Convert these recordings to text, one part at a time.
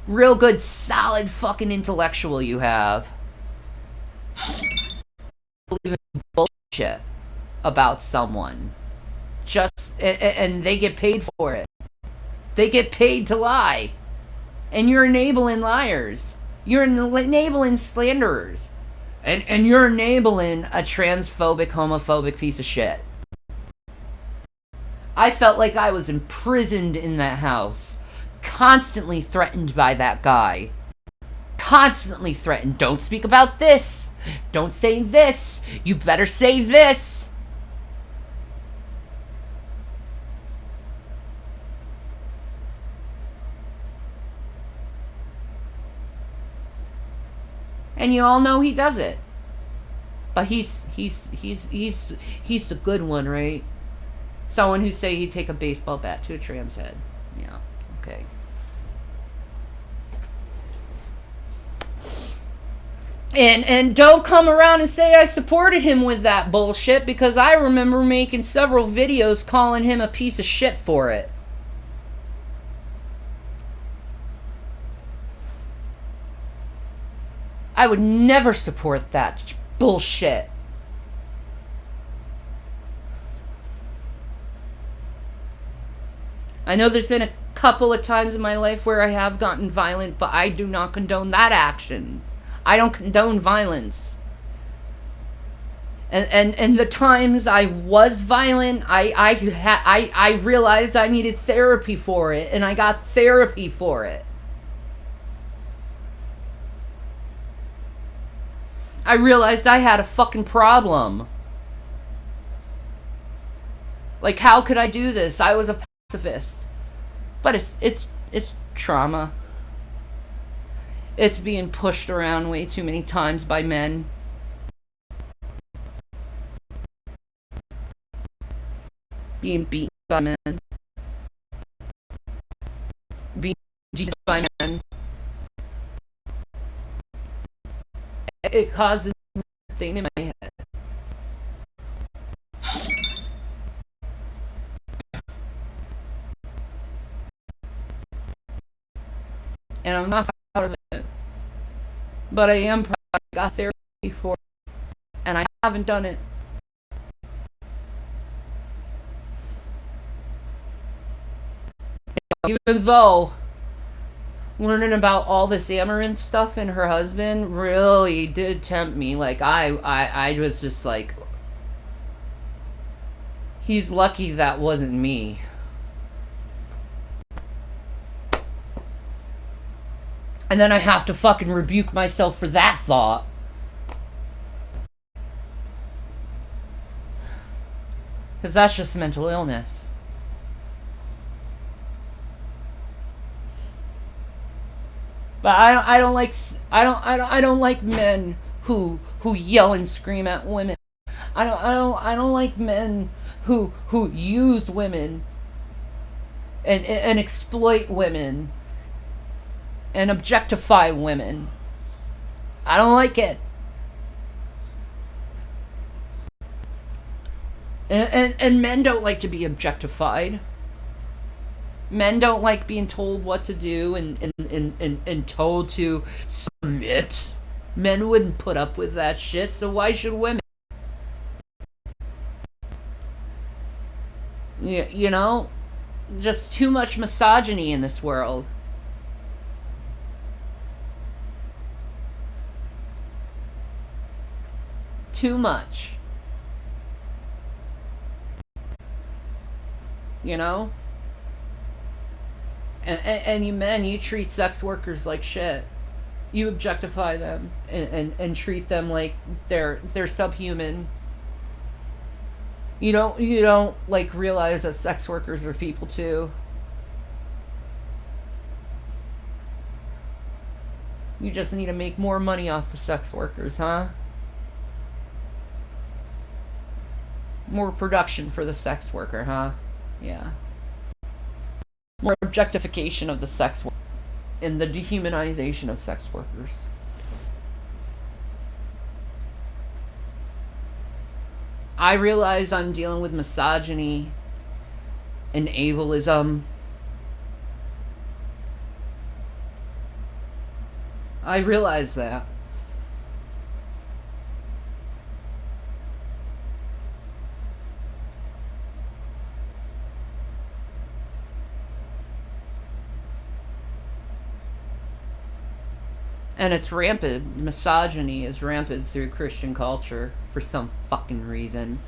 Real good, solid fucking intellectual you have. Believe in bullshit about someone. And they get paid for it. They get paid to lie. And you're enabling liars. You're enabling slanderers. And you're enabling a transphobic, homophobic piece of shit. I felt like I was imprisoned in that house. Constantly threatened by that guy. Constantly threatened. Don't speak about this. Don't say this. You better say this. And you all know he does it. But he's the good one, right? Someone who say he'd take a baseball bat to a trans head. Yeah, okay. And don't come around and say I supported him with that bullshit, because I remember making several videos calling him a piece of shit for it. I would never support that bullshit. I know there's been a couple of times in my life where I have gotten violent, but I do not condone that action. I don't condone violence. And the times I was violent, I realized I needed therapy for it, and I got therapy for it. I realized I had a fucking problem. Like, how could I do this? I was a pacifist. But it's trauma. It's being pushed around way too many times by men. Being beaten by men. Being beaten by men. It causes a thing in my head. And I'm not proud of it. But I am proud I got therapy for it. And I haven't done it. Even though learning about all this Amaranth stuff and her husband really did tempt me. Like, I was just like, he's lucky that wasn't me. And then I have to fucking rebuke myself for that thought. Because that's just mental illness. But I don't like men who yell and scream at women. I don't like men who use women and exploit women and objectify women. I don't like it. And men don't like to be objectified. Men don't like being told what to do and told to submit. Men wouldn't put up with that shit, so why should women? You know? Just too much misogyny in this world. Too much. You know? And you men, you treat sex workers like shit. You objectify them and treat them like they're subhuman. You don't like realize that sex workers are people too. You just need to make more money off the sex workers, huh? More production for the sex worker, huh? Yeah. More objectification of the sex worker and the dehumanization of sex workers. I realize I'm dealing with misogyny and ableism I realize that. And it's rampant. Misogyny is rampant through Christian culture for some fucking reason.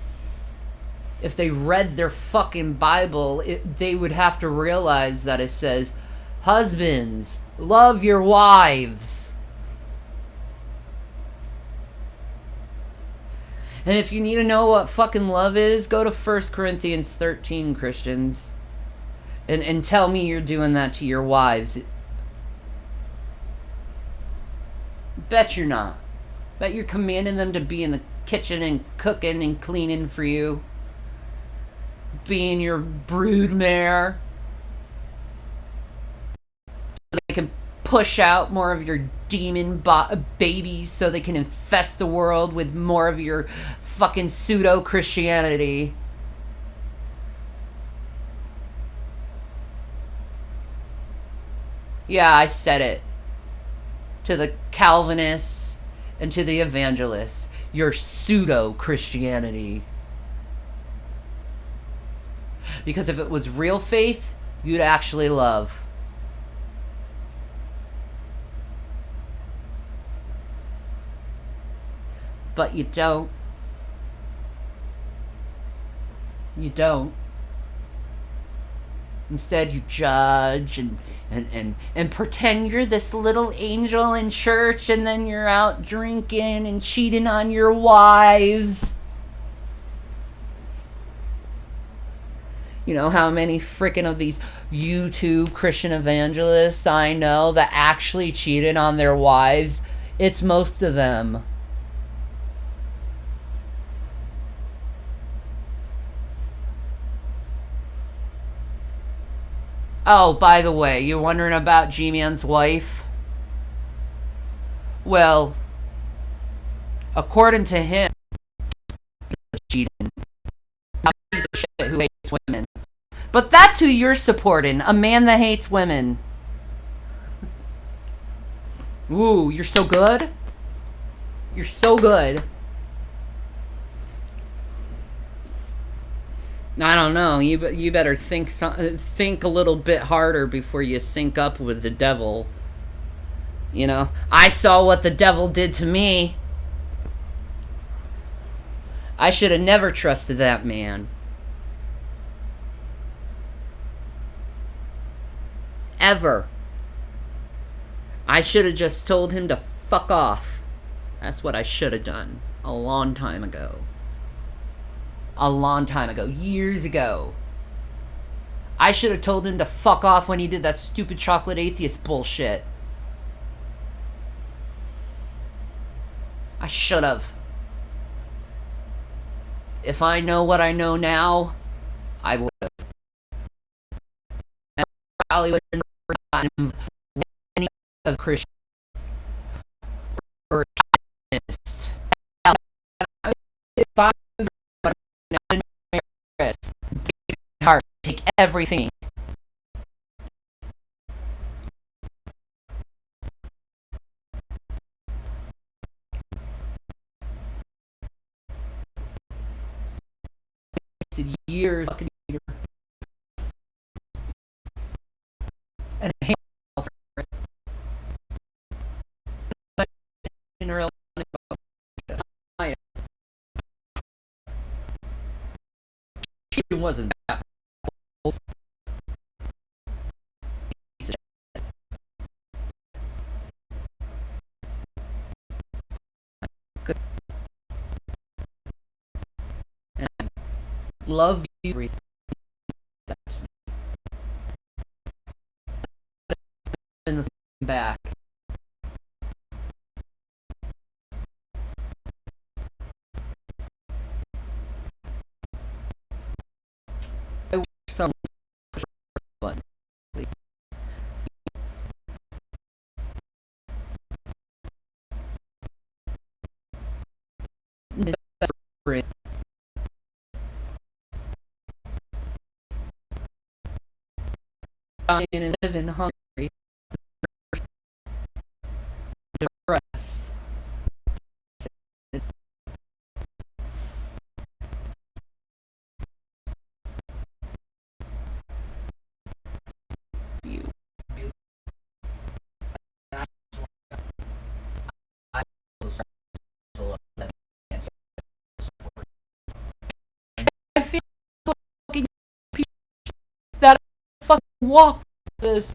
If they read their fucking Bible, they would have to realize that it says, husbands, love your wives. And if you need to know what fucking love is, go to 1 Corinthians 13, Christians. And tell me you're doing that to your wives. Bet you're not. Bet you're commanding them to be in the kitchen and cooking and cleaning for you. Being your broodmare. So they can push out more of your demon babies so they can infest the world with more of your fucking pseudo-Christianity. Yeah, I said it. To the Calvinists and to the evangelists. Your pseudo-Christianity. Because if it was real faith, you'd actually love. But you don't. You don't. Instead, you judge and pretend you're this little angel in church, and then you're out drinking and cheating on your wives. You know how many freaking of these YouTube Christian evangelists I know that actually cheated on their wives? It's most of them. Oh, by the way, you're wondering about G-Man's wife? Well, according to him, he's cheating. He's a shit who hates women. But that's who you're supporting, a man that hates women. Ooh, you're so good? You're so good. I don't know. You better think a little bit harder before you sync up with the devil. You know, I saw what the devil did to me. I should have never trusted that man. Ever. I should have just told him to fuck off. That's what I should have done a long time ago. A long time ago. Years ago. I should have told him to fuck off when he did that stupid chocolate atheist bullshit. I should have. If I know what I know now, I would have. And I probably would have never gotten involved with any of Christian or Calvinist. If I heart, take everything. Wasted years and a handle for it. She wasn't that. Good. And I love you. Everything. In the back. I wish someone push the button. Please. Dying and living hungry. walk this.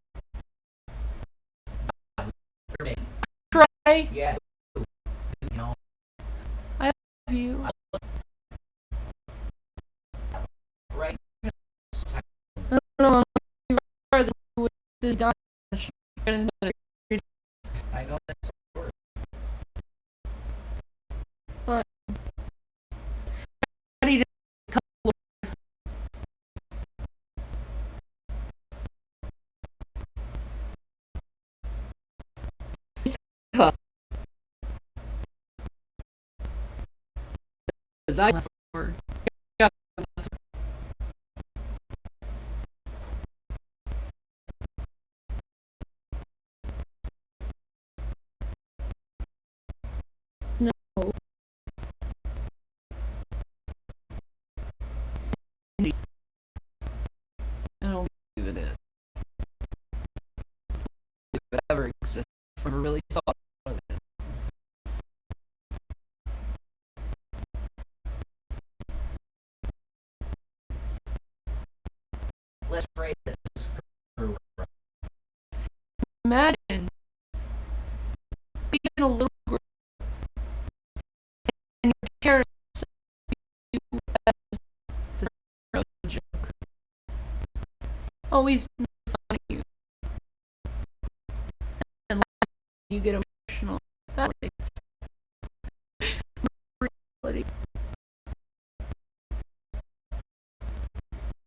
Try. Yeah. You know, I love you. right? I don't know. I'm the done. I know that's word. Ready to cut. Because I left word. Yeah. No. I don't believe it if it ever existed. I never really saw it. Let's pray that this is true. Imagine being a little girl and your parents you as the joke. Always making fun of you. And you get emotional. That's like reality.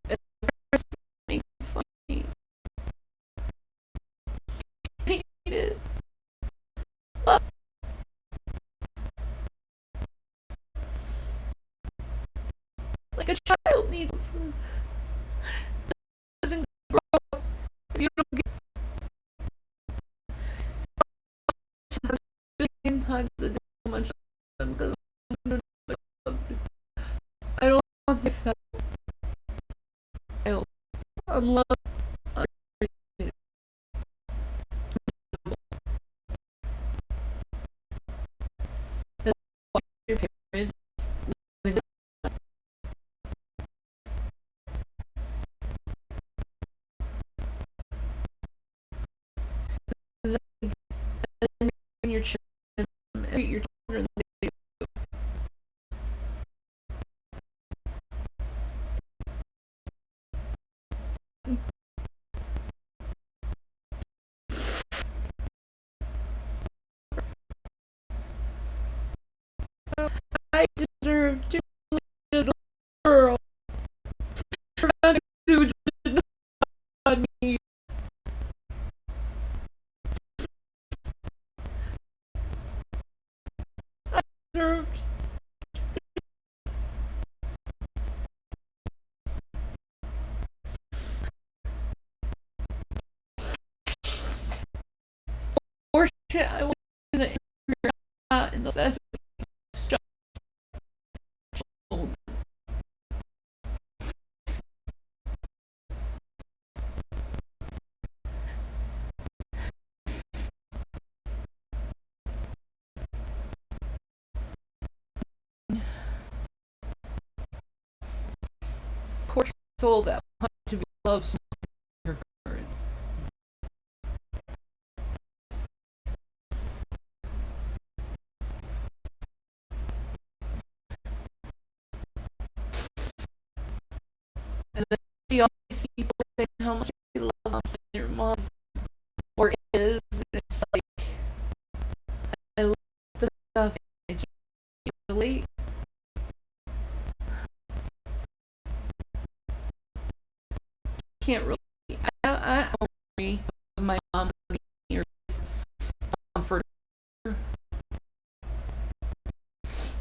And the parents make fun of me. I hate it. Like a child needs food. Doesn't grow up if you don't get billion times a day how much I'm because I don't want the fact I'm loved. Unappreciated. And watch your parents living and your children treat your children I deserve to live as a girl. Trying to do on me. I deserved. Or shit, I was in the in the just poor soul that wanted to be loved so much. And then see all these people saying how much they love us and your mom or is. It's like I love the stuff I just relate. Can't relate. I don't agree with my mom being your comfort.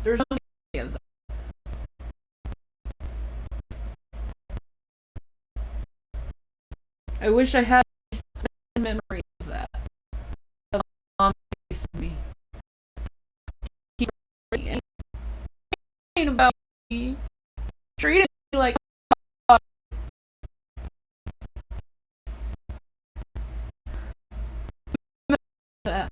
There's no way of that. I wish I had a memory of that. Of my mom facing me. Keep ain't about me. Treating me like that.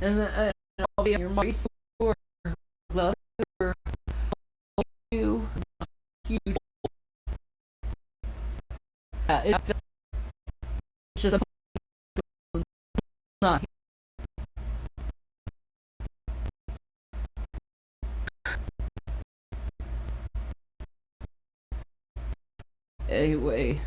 and then I'll be on your voice or love you. Huge. It's just not. Anyway.